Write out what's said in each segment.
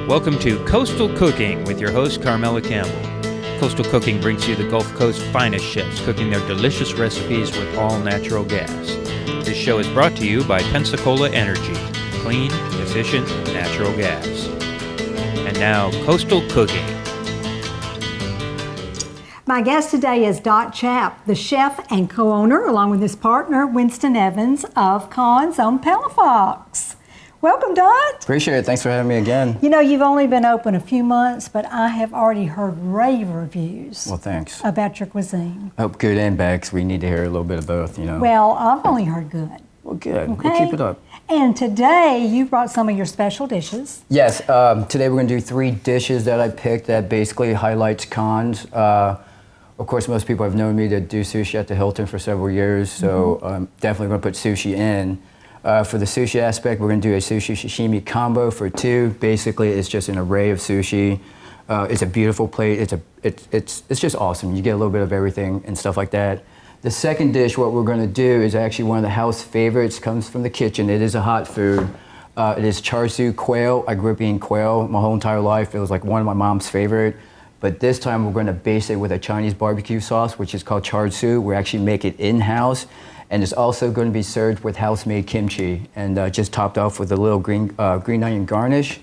Welcome to Coastal Cooking with your host, Carmela Campbell. Coastal Cooking brings you the Gulf Coast finest chefs cooking their delicious recipes with all natural gas. This show is brought to you by Pensacola Energy, clean, efficient, natural gas. And now, Coastal Cooking. My guest today is Dot Chap, the chef and co-owner, along with his partner, Winston Evans, of Khon's on Palafox. Welcome, Dot. Appreciate it. Thanks for having me again. You know, you've only been open a few months, but I have already heard rave reviews. Well, thanks. About your cuisine. I hope good and bad, because we need to hear a little bit of both, you know. Well, I've only heard good. Well, good. Okay. We'll keep it up. And today, you brought some of your special dishes. Yes. Today we're going to do 3 dishes that I picked that basically highlights Khon's. Of course, most people have known me to do sushi at the Hilton for several years, so I'm definitely going to put sushi in. For the sushi aspect, we're going to do a sushi sashimi combo for 2. Basically, it's just an array of sushi. It's a beautiful plate. It's just awesome. You get a little bit of everything and stuff like that. The second dish, what we're going to do, is actually one of the house favorites. Comes from the kitchen. It is a hot food. It is char siu quail. I grew up eating quail my whole entire life. It was like one of my mom's favorite. But this time we're going to base it with a Chinese barbecue sauce, which is called char siu. We actually make it in-house. And it's also going to be served with house-made kimchi and just topped off with a little green onion garnish.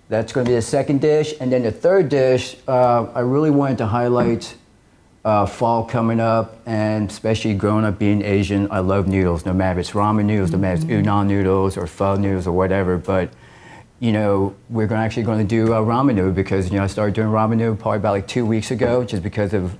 That's going to be the second dish. And then the third dish, I really wanted to highlight fall coming up, and especially growing up being Asian, I love noodles, no matter if it's ramen noodles, no matter if it's udon noodles or pho noodles or whatever. But you know, we're actually going to do a ramen noodle because, you know, I started doing ramen noodle probably about like 2 weeks ago, just because of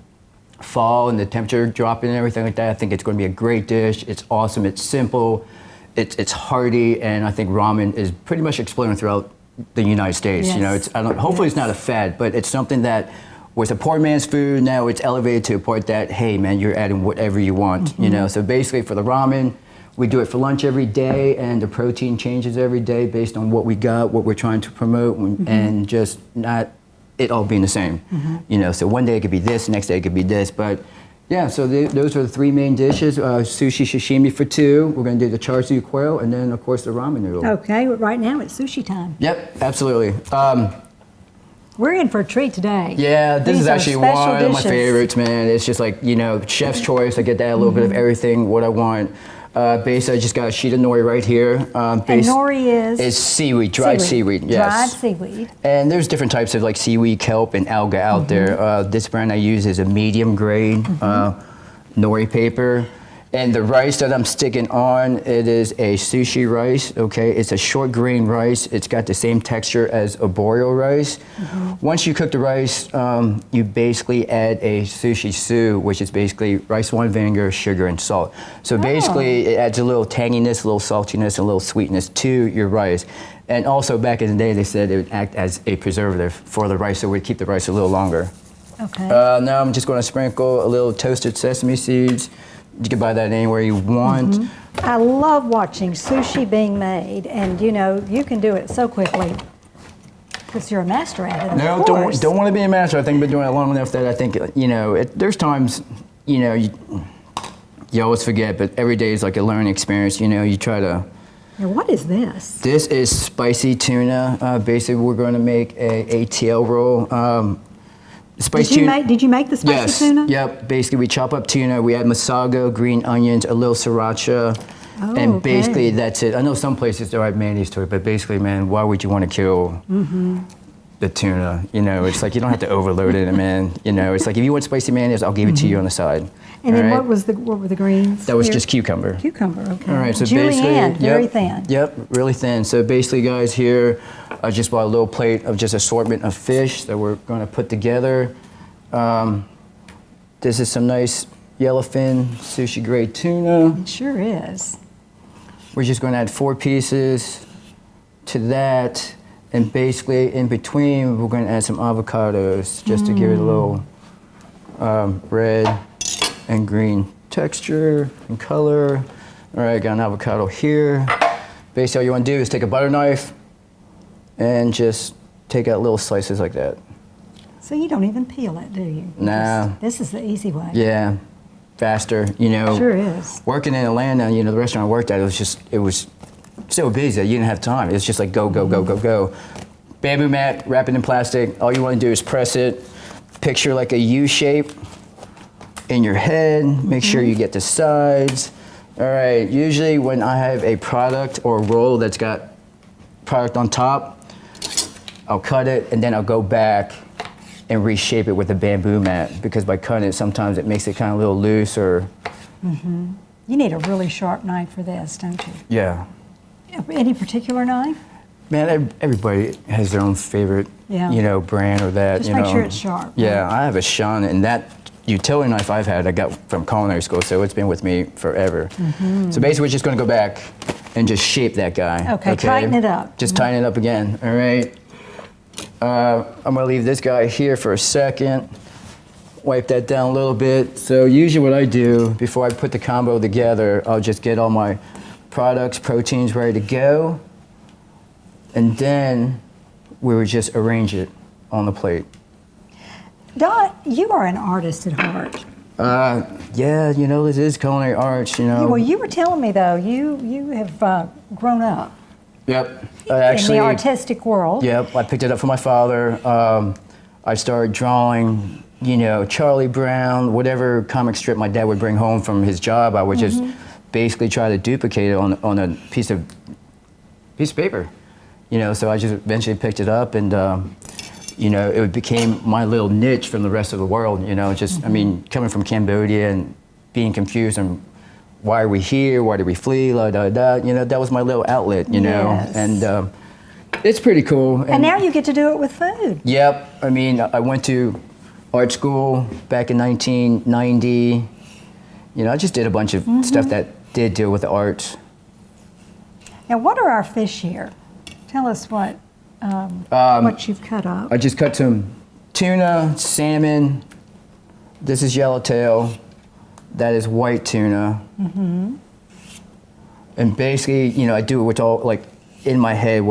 fall and the temperature dropping and everything like that. I think it's going to be a great dish. It's awesome. It's simple. It's hearty, and I think ramen is pretty much exploding throughout the United States. Yes. You know, hopefully it's not a fad, but it's something that was a poor man's food. Now it's elevated to a point that, hey man, you're adding whatever you want. You know, so basically for the ramen, we do it for lunch every day, and the protein changes every day based on what we got, what we're trying to promote, and just not it all being the same. You know, so one day it could be this, next day it could be this. But yeah, so those are the 3 main dishes. Sushi sashimi for 2. We're going to do the char siu quail, and then of course the ramen noodle. Okay, but right now it's sushi time. Yep, absolutely. We're in for a treat today. Yeah, this These is are actually special one of my dishes. favorites, man. It's just like, you know, chef's choice. I get that a little bit of everything, what I want. Basically, I just got a sheet of nori right here. And nori is? It's seaweed, dried seaweed, yes. Dried seaweed. And there's different types of like seaweed, kelp, and alga out there. This brand I use is a medium grade nori paper. And the rice that I'm sticking on, it is a sushi rice, okay? It's a short grain rice. It's got the same texture as arborio rice. Once you cook the rice, you basically add a sushi stew, which is basically rice wine vinegar, sugar, and salt. So basically, it adds a little tanginess, a little saltiness, a little sweetness to your rice. And also, back in the day, they said it would act as a preservative for the rice, so it would keep the rice a little longer. Okay. Now I'm just gonna sprinkle a little toasted sesame seeds. You can buy that anywhere you want. I love watching sushi being made, and you know, you can do it so quickly because you're a master at it. No, don't want to be a master. I think I've been doing it long enough that I think, you know, there's times, you know, you always forget, but every day is like a learning experience. You know, you try to. Now, what is this? This is spicy tuna. Basically, we're going to make a ATL roll. Did you make the spicy tuna? Yep. Basically, we chop up tuna. We add masago, green onions, a little sriracha, and basically that's it. I know some places don't add mayonnaise to it, but basically, man, why would you want to kill the tuna? You know, it's like you don't have to overload it, man. You know, it's like if you want spicy mayonnaise, I'll give it to you on the side. And then what were the greens? That was just cucumber. Cucumber, okay. All right, so Julienne, basically, very thin. Yep, really thin. So basically, guys, here I just bought a little plate of just assortment of fish that we're going to put together. This is some nice yellowfin sushi grade tuna. It sure is. We're just going to add 4 pieces to that, and basically in between we're going to add some avocados just to give it a little red and green texture and color. All right, got an avocado here. Basically all you want to do is take a butter knife and just take out little slices like that. So you don't even peel it, do you? Nah. This is the easy way. Yeah, faster, you know. Sure is. Working in Atlanta, you know, the restaurant I worked at, it was so busy that you didn't have time. It's just like go, go, go, go, go. bamboo mat, wrap it in plastic. All you want to do is press it. Picture like a U shape in your head. Make sure you get the sides. All right, usually when I have a product or a roll that's got product on top, I'll cut it and then I'll go back and reshape it with a bamboo mat, because by cutting it, sometimes it makes it kind of a little loose or... You need a really sharp knife for this, don't you? Yeah. Any particular knife? Man, everybody has their own favorite, brand or that. Just make sure it's sharp. Yeah, right? I have a Khon, and that utility knife I've had, I got from culinary school, so it's been with me forever. So basically, we're just going to go back and just shape that guy. Okay, tighten it up. Just tighten it up again. All right. I'm going to leave this guy here for a second. Wipe that down a little bit. So usually what I do before I put the combo together, I'll just get all my products, proteins ready to go, and then we would just arrange it on the plate. Dot, you are an artist at heart. Yeah, this is culinary arts, Well, you were telling me though, you have grown up. Yep. In the artistic world. Yep, I picked it up from my father. I started drawing, Charlie Brown, whatever comic strip my dad would bring home from his job, I would just basically try to duplicate it on a piece of paper. So I just eventually picked it up, and it became my little niche from the rest of the world. I mean, coming from Cambodia and being confused and why are we here? Why did we flee? La da da. That was my little outlet. Yes. And it's pretty cool. And now you get to do it with food. Yep. I mean, I went to art school back in 1990. I just did a bunch of stuff that did deal with the arts. Now, what are our fish here? Tell us what you've cut up. I just cut some tuna, salmon. This is yellowtail. That is white tuna. And basically, I do it with all, like, in my head,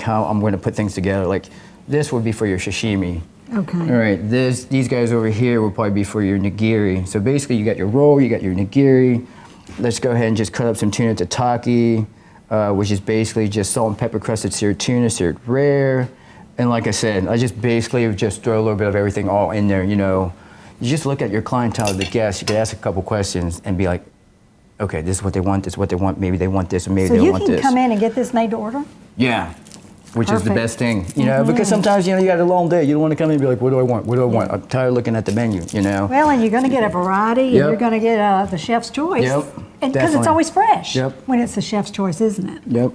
how I'm going to put things together. Like, this would be for your sashimi. Okay. All right, these guys over here will probably be for your nigiri. So basically, you got your roll, you got your nigiri. Let's go ahead and just cut up some tuna tataki, which is basically just salt and pepper crusted seared tuna, seared rare. And like I said, I just basically just throw a little bit of everything all in there, You just look at your clientele, the guests, you could ask a couple questions and be like, okay, this is what they want, this is what they want, maybe they want this, or maybe they don't want this. So you can come in and get this made to order? Yeah, which is the Perfect. best thing, because sometimes, you got a long day, you don't want to come in and be like, what do I want, what do I want? I'm tired of looking at the menu, Well, and you're going to get a variety, and you're going to get the chef's choice. Yep, Because it's always fresh when it's the chef's choice, isn't it? Yep.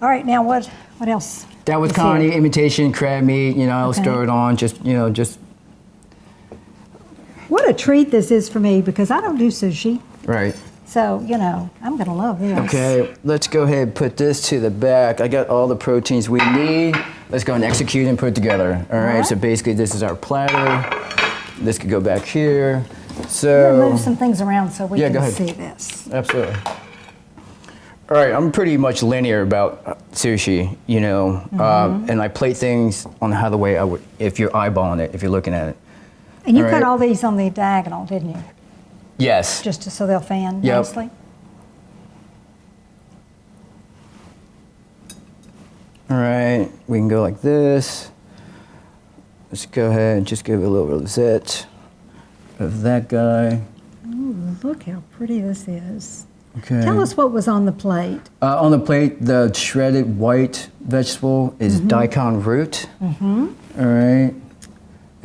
All right, now what else? That was is connie, here? imitation crab meat, I'll stir it on, just. What a treat this is for me, because I don't do sushi. Right. So, I'm going to love this. Okay, let's go ahead and put this to the back. I got all the proteins we need. Let's go and execute and put it together. All right, so basically this is our platter. This could go back here. So I'm going to move some things around so we go can ahead. see this. Absolutely. All right, I'm pretty much linear about sushi, and I plate things on the way I would, if you're eyeballing it, if you're looking at it. And you All cut right. all these on the diagonal, didn't you? Yes. Just so they'll fan Yep. nicely? All right, we can go like this. Let's go ahead and just give it a little rosette of that guy. Ooh, look how pretty this is. Okay. Tell us what was on the plate. On the plate, the shredded white vegetable is daikon root. All right.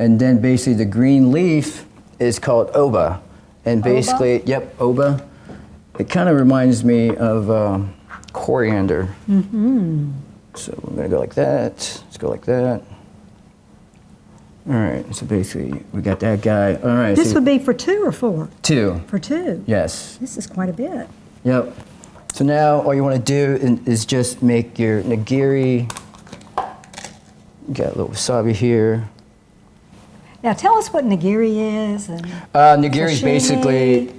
And then basically the green leaf is called oba. And basically, oba. It kind of reminds me of coriander. So we're gonna go like that. Let's go like that. All right, so basically we got that guy. All right. This so would be for 2 or 4? 2. For 2. Yes. This is quite a bit. Yep. So now all you want to do is just make your nigiri. Got a little wasabi here. Now tell us what nigiri is. And Nigiri is sashimi. basically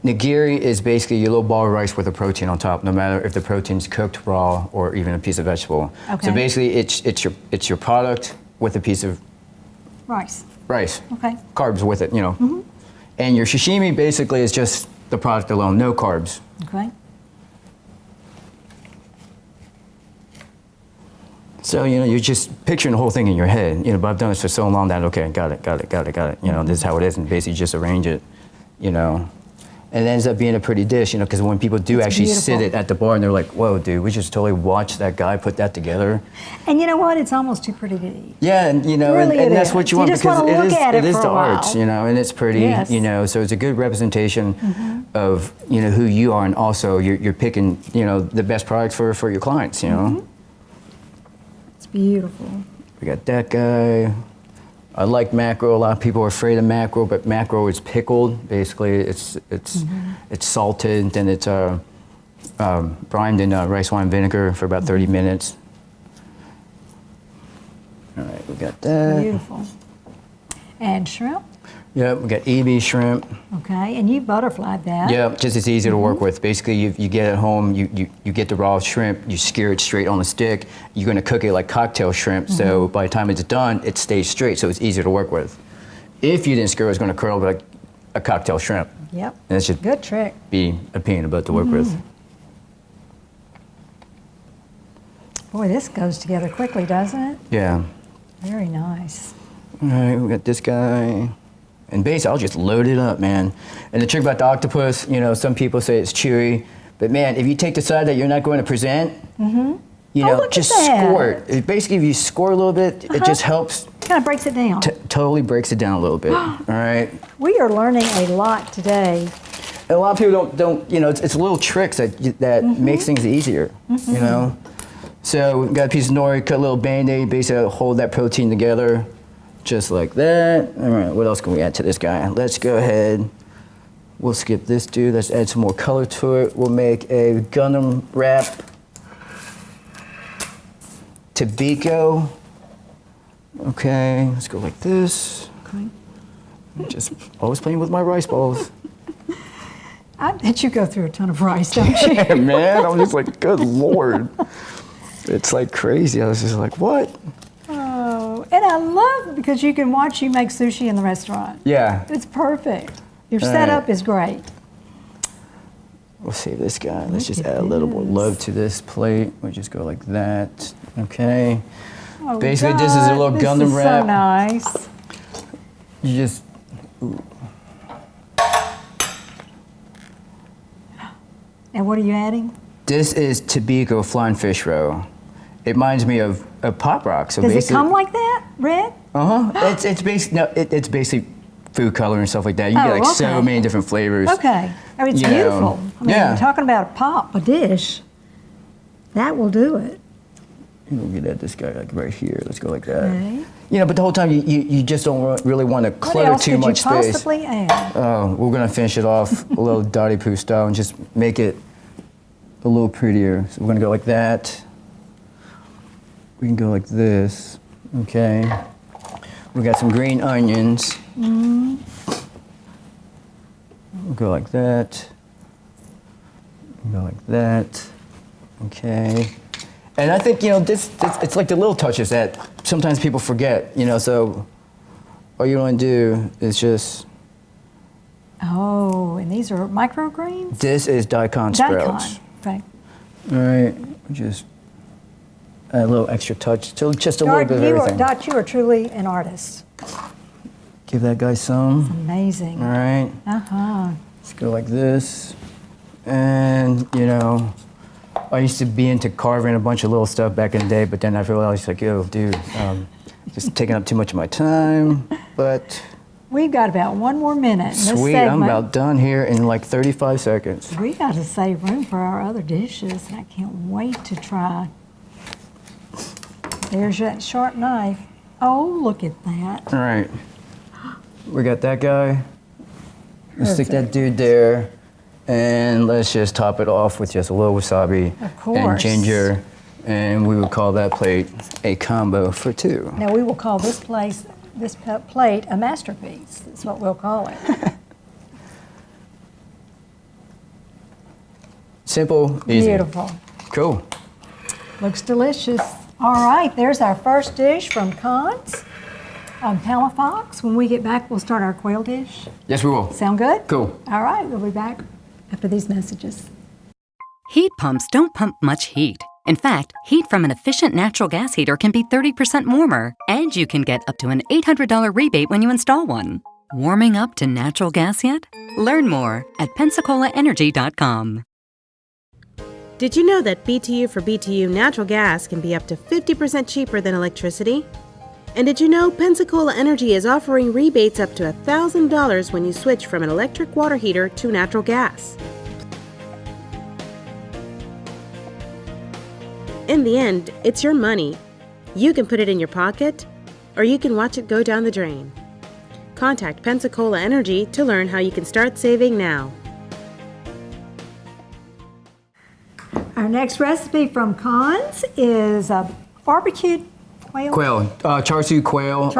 nigiri is basically your little ball of rice with a protein on top, no matter if the protein's cooked, raw, or even a piece of vegetable. Okay. So basically, it's your product with a piece of rice. rice. Okay. Carbs with it, And your sashimi basically is just the product alone, no carbs. Okay. So, you're just picturing the whole thing in your head, but I've done this for so long that, okay, got it. This is how it is, and basically just arrange it, And it ends up being a pretty dish, because when people do actually sit it at the bar and they're like, whoa, dude, we just totally watched that guy put that together. And you know what? It's almost too pretty to eat. Yeah, and really and that's what you want, just because look at it is for the a while. art, and it's pretty, Yes. so it's a good representation of, who you are, and also you're picking, the best products for your clients, It's beautiful. We got that guy. I like mackerel. A lot of people are afraid of mackerel, but mackerel is pickled. Basically, it's salted, then it's brined in rice wine vinegar for about 30 minutes. All right, we got that. Beautiful. And shrimp. Yep, we got EB shrimp. Okay, and you butterflied that. Yeah, just as easy to work with. Basically, you get it home, you get the raw shrimp, you sear it straight on the stick. You're gonna cook it like cocktail shrimp, so by the time it's done, it stays straight, so it's easier to work with. If you didn't sear it, it's gonna curl like a cocktail shrimp. Yep, And it should good trick. be a pain in the butt to work with. Boy, this goes together quickly, doesn't it? Yeah. Very nice. All right, we got this guy. And basically, I'll just load it up, man. And the trick about the octopus, some people say it's chewy, but man, if you take the side that you're not going to present, look just at that. score it. Basically, if you score a little bit, it just helps. Kind of breaks it down. Totally breaks it down a little bit. All right. We are learning a lot today. And a lot of people don't. It's little tricks that makes things easier. So we've got a piece of nori, cut a little Band-Aid, basically hold that protein together. Just like that. All right, what else can we add to this guy? Let's go ahead. We'll skip this dude. Let's add some more color to it. We'll make a Gundam wrap. Tobiko. Okay, let's go like this. Okay. Just always playing with my rice balls. I bet you go through a ton of rice, don't you? Yeah, man, I'm just like, good Lord. It's like crazy. I was just like, what? Oh, and I love because you can watch you make sushi in the restaurant. Yeah. It's perfect. Your All setup right. is great. We'll save this guy. Let's just Look at add a little more this. love to this plate. We'll just go like that. Okay. Oh, Basically, this is a little God, Gundam this is wrap. so nice. You just. And what are you adding? This is Tobiko flying fish roe. It reminds me of Pop Rock. So Does it basically, come like that, red? It's basically it's basically food color and stuff like that. You get like so okay. many different flavors. Okay. I mean, it's You know, beautiful. I mean, yeah. you're talking about a dish. That will do it. We'll get at this guy like right here. Let's go like that. Okay. But the whole time you just don't really want to What clutter else too could you much space. possibly add? Oh, we're gonna finish it off a little Dottie Poo style and just make it a little prettier. So we're gonna go like that. We can go like this. Okay. We got some green onions. We'll go like that. Go like that. Okay. And I think, this it's like the little touches that sometimes people forget, so all you want to do is just, Oh, and these are microgreens? this is daikon sprouts. Okay. All right, just add a little extra touch, so just a little bit of everything. Dot, you are truly an artist. Give that guy some. Amazing. All right, Uh-huh. let's go like this. And, I used to be into carving a bunch of little stuff back in the day, but then I realized, like, yo, dude, just taking up too much of my time. But We've got about one more minute in this sweet, segment. I'm about done here in like 35 seconds. We got to save room for our other dishes, and I can't wait to try. There's that sharp knife. Oh, look at that. All right, we got that guy. Let's stick that Perfect. dude there. And let's just top it off with just a little wasabi Of and course. ginger. And we would call that plate a combo for two. Now we will call this plate a masterpiece. That's what we'll call it. Simple, easy. Beautiful. Cool. Looks delicious. All right, there's our first dish from Khon's on Palafox. When we get back, we'll start our quail dish. Yes, we will. Sound good? Cool. All right, we'll be back after these messages. Heat pumps don't pump much heat, In fact, heat from an efficient natural gas heater can be 30% warmer, and you can get up to an $800 rebate when you install one. Warming up to natural gas yet? Learn more at PensacolaEnergy.com. Did you know that BTU for BTU natural gas can be up to 50% cheaper than electricity? And did you know Pensacola Energy is offering rebates up to $1,000 when you switch from an electric water heater to natural gas? In the end, it's your money. You can put it in your pocket, or you can watch it go down the drain. Contact Pensacola Energy to learn how you can start saving now. Our next recipe from Khon's is a barbecued quail. Char siu quail,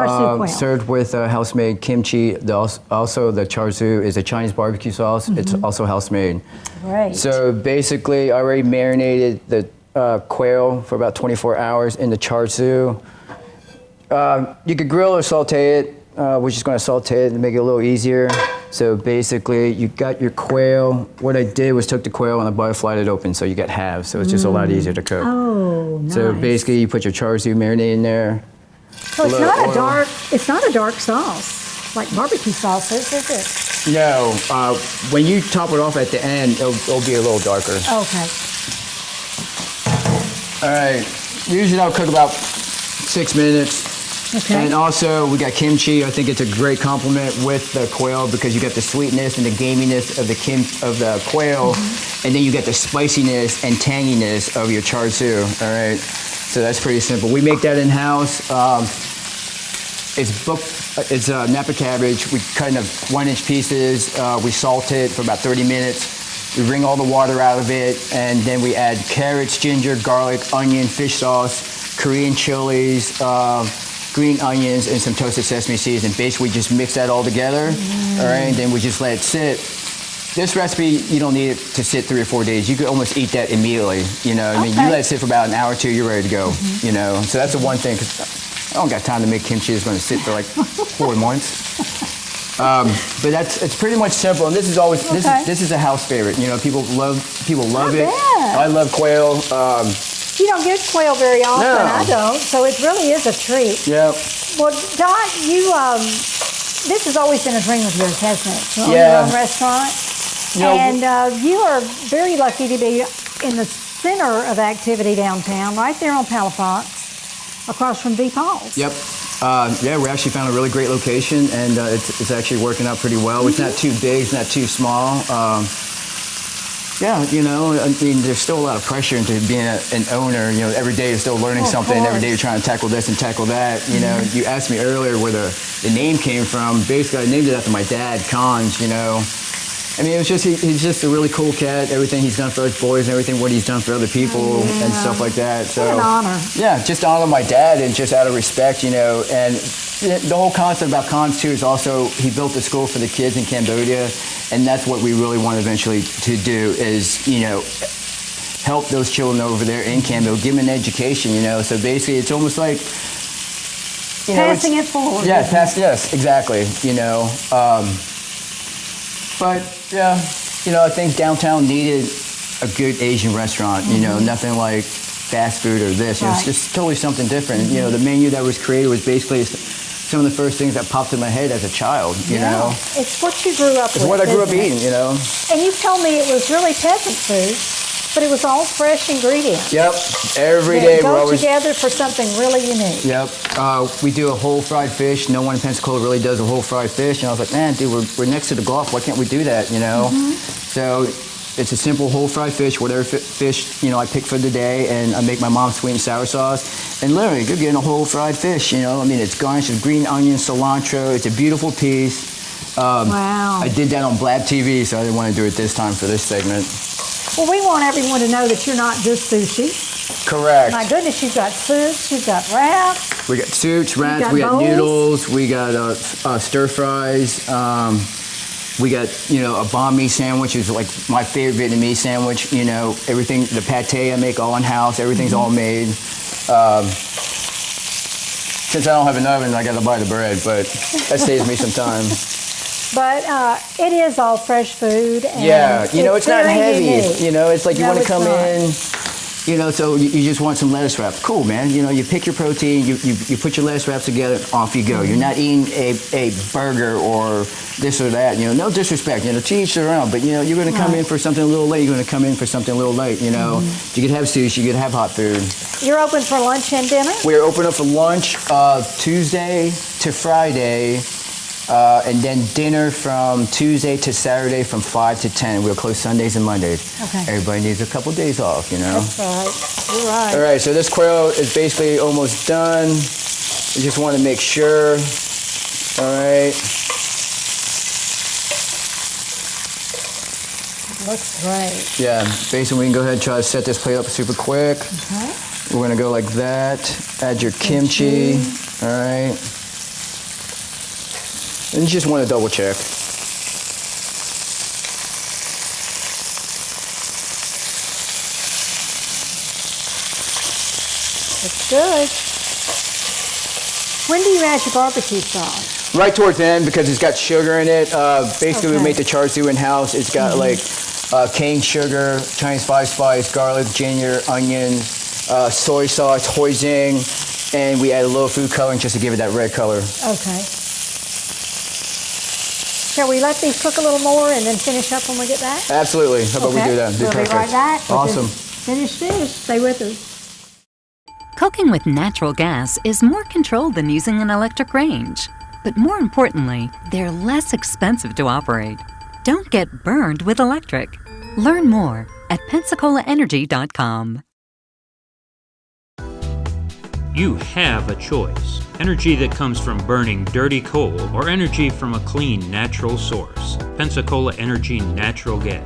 served with house-made kimchi. Also, the char siu is a Chinese barbecue sauce. It's also house-made. Great. So basically, I already marinated the quail for about 24 hours in the char siu. You could grill or saute it. We're just going to saute it and make it a little easier. So basically, you got your quail. What I did was took the quail and I butterflied it open, so you get halves. So it's just a lot easier to cook. Oh, nice. So basically, you put your char siu marinade in there. So it's not a dark sauce like barbecue sauce, is it? No, when you top it off at the end, it'll be a little darker. Okay. All right. Usually I'll cook about 6 minutes. Okay. And also we got kimchi. I think it's a great complement with the quail because you got the sweetness and the gaminess of the quail, and then you get the spiciness and tanginess of your char siu. All right. So that's pretty simple. We make that in house. It's Napa cabbage. We cut into 1-inch pieces. We salt it for about 30 minutes. We wring all the water out of it, and then we add carrots, ginger, garlic, onion, fish sauce, Korean chilies, green onions, and some toasted sesame seeds, and basically just mix that all together, all right, and then we just let it sit. This recipe, you don't need it to sit 3 or 4 days. You could almost eat that immediately, you know. I mean, you let it sit for about an hour or two, you're ready to go, you know. So that's the one thing, because I don't got time to make kimchi that's going to sit for like 4 months. But it's pretty much simple, and this is always this is a house favorite. You know, people love it. I love quail. You don't get quail very often. No. I don't, so it really is a treat. Yep. Well, Dot, this has always been a dream of yours, hasn't it? To own Yeah. your own restaurant. You know, And you are very lucky to be in the center of activity downtown, right there on Palafox, across from V. Paul's. Yep. Yeah, we actually found a really great location, and it's actually working out pretty well. It's not too big, it's not too small. Yeah, you know, I mean, there's still a lot of pressure into being an owner. You know, every day you're still learning something. Every day you're trying to tackle this and tackle that. You know, you asked me earlier where the name came from. Basically, I named it after my dad, Khon, you know. I mean, it was just, he's just a really cool cat. Everything he's done for his boys and everything, what he's done for other people and stuff like that. So, what an honor. Yeah, just to honor my dad and just out of respect, you know. And the whole concept about Khon's too is also he built a school for the kids in Cambodia, and that's what we really want eventually to do is, you know, help those children over there in Cambodia, give them an education, you know. So basically, it's almost like, you know, Passing it forward. yeah, yes, exactly, you know. But yeah, you know, I think downtown needed a good Asian restaurant, you know, nothing like fast food or this. It was just totally something different. You know, the menu that was created was basically some of the first things that popped in my head as a child, you know. It's what you grew up with. It's what I grew up isn't it? eating, you know. And you told me it was really peasant food, but it was all fresh ingredients. Yep, every that day go we're always... together for something really unique. Yep, we do a whole fried fish. No one in Pensacola really does a whole fried fish. And I was like, man, dude, we're next to the Gulf. Why can't we do that, you know? So it's a simple whole fried fish, whatever fish, you know, I pick for the day, and I make my mom's sweet and sour sauce. And literally, you're getting a whole fried fish, you know? I mean, it's garnished with green onion, cilantro. It's a beautiful piece. Wow. I did that on Blab TV, so I didn't want to do it this time for this segment. Well, we want everyone to know that you're not just sushi. Correct. My goodness, you've got soups, you've got wraps. We got soups, wraps, got we got bowls. noodles, we got stir fries. We got, you know, a banh mi sandwich is like my favorite Vietnamese sandwich. You know, everything, the pate I make all in house. Everything's all made. Since I don't have an oven, I got to buy the bread, but that saves me some time. But it is all fresh food. And Yeah, you know, it's not very heavy. unique. You know, it's like you No, want to it's come not. in, You know, so you just want some lettuce wraps. Cool, man. You know, you pick your protein, you put your lettuce wraps together, off you go. You're not eating a burger or this or that. You know, no disrespect. You know, to each their own. But you know, you're going to come in for something a little late. You're going to come in for something a little late. You know, you could have sushi, you could have hot food. You're open for lunch and dinner? We're open up for lunch Tuesday to Friday. And then dinner from Tuesday to Saturday from 5 to 10. We'll close Sundays and Mondays. Okay. Everybody needs a couple days off, you know? That's right. You're right. All right, so this quail is basically almost done. We just want to make sure. All right. Looks great. Yeah, basically we can go ahead and try to set this plate up super quick. Okay. We're going to go like that. Add your kimchi. All right. And you just want to double check. It's good. When do you add your barbecue sauce? Right towards the end because it's got sugar in it. Basically, we make the char siu in-house. It's got like cane sugar, Chinese five spice, garlic, ginger, onion, soy sauce, hoisin, and we add a little food coloring just to give it that red color. Okay. Shall we let these cook a little more and then finish up when we get back? Absolutely. How about we do that? We'll be right back. with Awesome. this finished dish. Stay with us. Cooking with natural gas is more controlled than using an electric range. But more importantly, they're less expensive to operate. Don't get burned with electric. Learn more at PensacolaEnergy.com. You have a choice. Energy that comes from burning dirty coal or energy from a clean natural source. Pensacola Energy Natural Gas.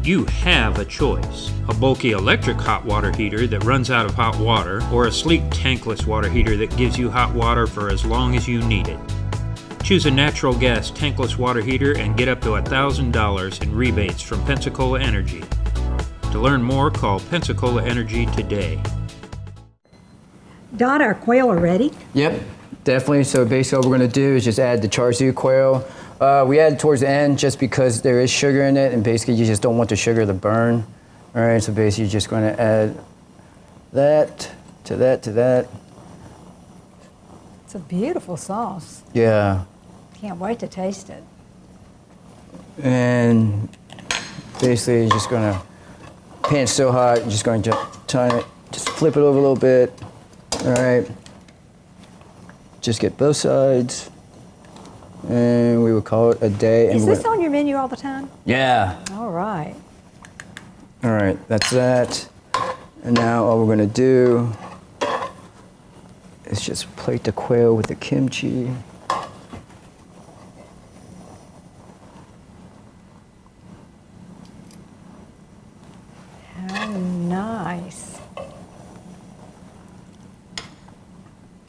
You have a choice. A bulky electric hot water heater that runs out of hot water, or a sleek tankless water heater that gives you hot water for as long as you need it. Choose a natural gas tankless water heater and get up to $1,000 in rebates from Pensacola Energy. To learn more, call Pensacola Energy today. Dot, our quail are ready. Yep, definitely. So basically what we're going to do is just add the char siu quail. We add it towards the end just because there is sugar in it, and basically you just don't want the sugar to burn. All right, so basically you're just going to add that to that to that. It's a beautiful sauce. Yeah. Can't wait to taste it. And basically you're just going to, pan's so hot, you're just going to turn it, just flip it over a little bit. All right. Just get both sides. And we would call it a day. And Is this on your menu all the time? Yeah. All right. All right, that's that. And now all we're gonna do is just plate the quail with the kimchi. How nice.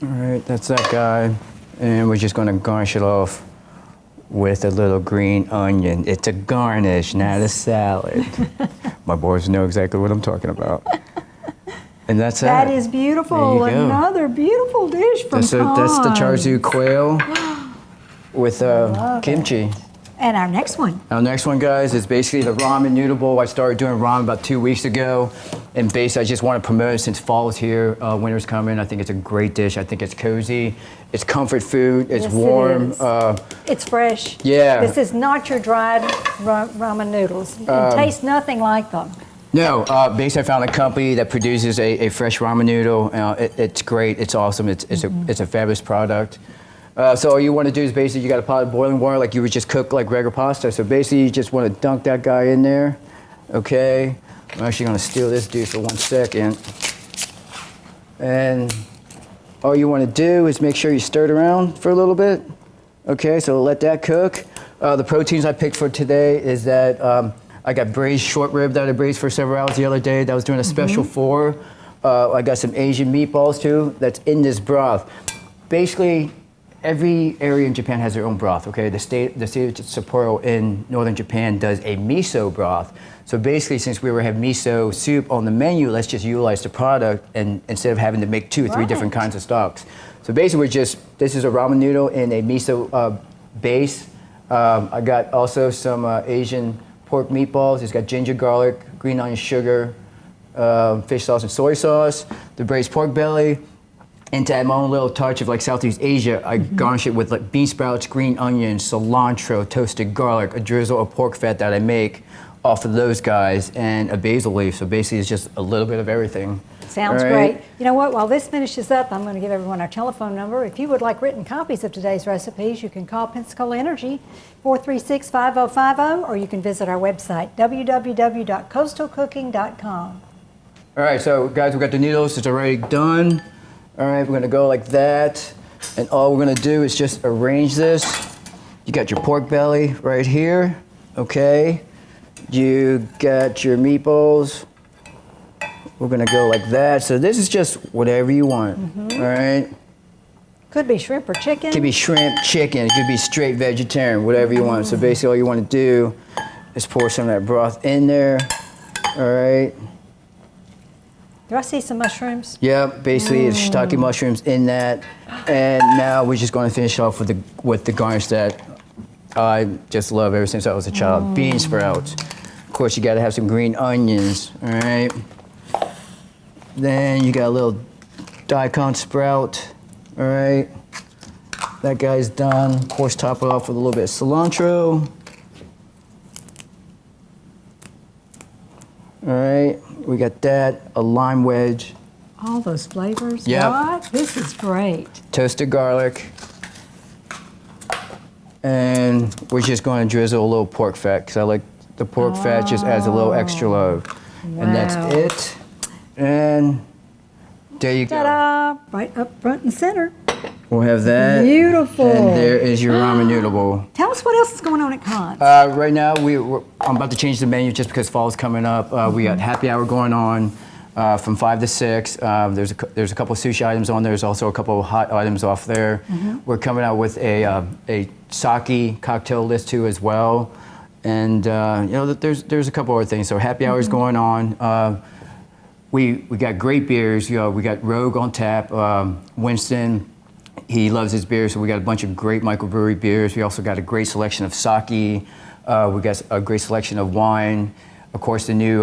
All right, that's that guy. And we're just gonna garnish it off with a little green onion. It's a garnish, not a salad. My boys know exactly what I'm talking about. And that's That it. is beautiful. There you go. Another beautiful dish from That's the char Khon. siu quail with kimchi. And our next one. Our next one, guys, is basically the ramen noodle bowl. I started doing ramen about 2 weeks ago. And basically, I just want to promote it since fall is here, winter's coming. I think it's a great dish. I think it's cozy. It's comfort food. It's Yes, warm. it is. It's fresh. Yeah. This is not your dried ramen noodles. It tastes nothing like them. No, basically, I found a company that produces a fresh ramen noodle. It's great. It's awesome. It's a fabulous product. So all you want to do is basically you got a pot of boiling water like you would just cook like regular pasta. So basically you just want to dunk that guy in there. Okay. I'm actually going to steal this dude for 1 second. And all you want to do is make sure you stir it around for a little bit. Okay, so let that cook. The proteins I picked for today is that I got braised short rib that I braised for several hours the other day that I was doing a special for. I got some Asian meatballs too that's in this broth. Basically, every area in Japan has their own broth, okay? The state of Sapporo in northern Japan does a miso broth. So basically, since we have miso soup on the menu, let's just utilize the product and instead of having to make 2 or 3 different kinds of stocks. So basically, this is a ramen noodle in a miso base. I got also some Asian pork meatballs. It's got ginger, garlic, green onion, sugar, fish sauce and soy sauce, the braised pork belly, and to add my own little touch of like Southeast Asia, I garnish it with like bean sprouts, green onions, cilantro, toasted garlic, a drizzle of pork fat that I make off of those guys, and a basil leaf. So basically it's just a little bit of everything. Sounds All right. great. You know what, while this finishes up, I'm going to give everyone our telephone number. If you would like written copies of today's recipes, you can call Pensacola Energy, 436-5050, or you can visit our website, www.coastalcooking.com. All right, so guys, we got the noodles, it's already done. All right, we're gonna go like that. And all we're gonna do is just arrange this. You got your pork belly right here, okay? You got your meatballs. We're gonna go like that. So this is just whatever you want, all right? Could be shrimp or chicken. It could be shrimp, chicken, it could be straight vegetarian, whatever you want. So basically all you wanna do is pour some of that broth in there, all right? Do I see some mushrooms? Yep, basically it's shiitake mushrooms in that. And now we're just gonna finish off with the garnish that I just love ever since I was a child, bean sprouts. Of course, you gotta have some green onions, all right? Then you got a little daikon sprout, all right? That guy's done. Of course, top it off with a little bit of cilantro. All right, we got that, a lime wedge, All those flavors. Yep. What? This is great. toasted garlic, and we're just going to drizzle a little pork fat because I like the pork fat just adds a little extra love. And that's Wow. it. And there you go. Ta-da! Right up front and center. We'll have that. Beautiful. And there is your ramen noodle bowl. Tell us what else is going on at Khon. Right now, I'm about to change the menu just because fall's coming up. We got happy hour going on from 5 to 6. There's a couple of sushi items on there. There's also a couple of hot items off there. We're coming out with a sake cocktail list too as well. And there's a couple other things. So happy hour's going on. We got great beers. We got Rogue on tap. Winston, he loves his beer, so we got a bunch of great microbrewery beers. We also got a great selection of sake. We got a great selection of wine. Of course, the new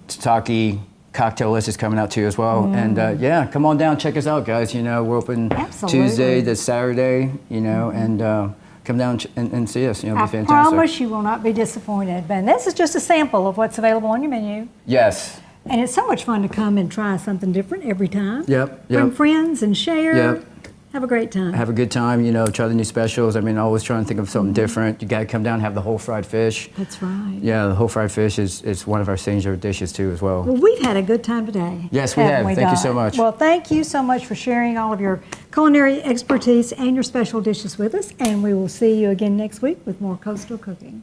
sake cocktail list is coming out too as well. And yeah, come on down, check us out, guys. We're open Absolutely. Tuesday to Saturday. And come down and see us. It'll be I fantastic. promise you will not be disappointed. Ben, this is just a sample of what's available on your menu. Yes. And it's so much fun to come and try something different every time. Yep. Bring friends and share. Yep. Have a great time. Have a good time, try the new specials. I mean, always trying to think of something different. You gotta come down and have the whole fried fish. That's right. Yeah, the whole fried fish is one of our signature dishes too as well. Well, we've had a good time today. Yes, we haven't have. Thank you so Dot? much. Well, thank you so much for sharing all of your culinary expertise and your special dishes with us. And we will see you again next week with more Coastal Cooking.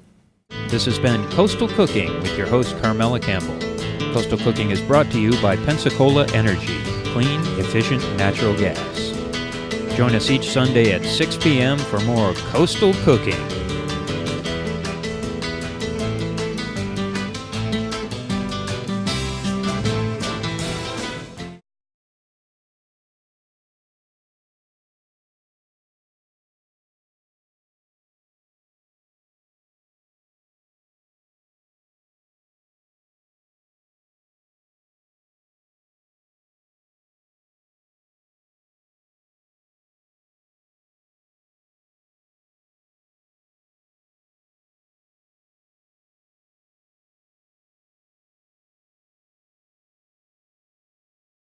This has been Coastal Cooking with your host, Carmela Campbell. Coastal Cooking is brought to you by Pensacola Energy, clean, efficient natural gas. Join us each Sunday at 6 p.m. for more Coastal Cooking.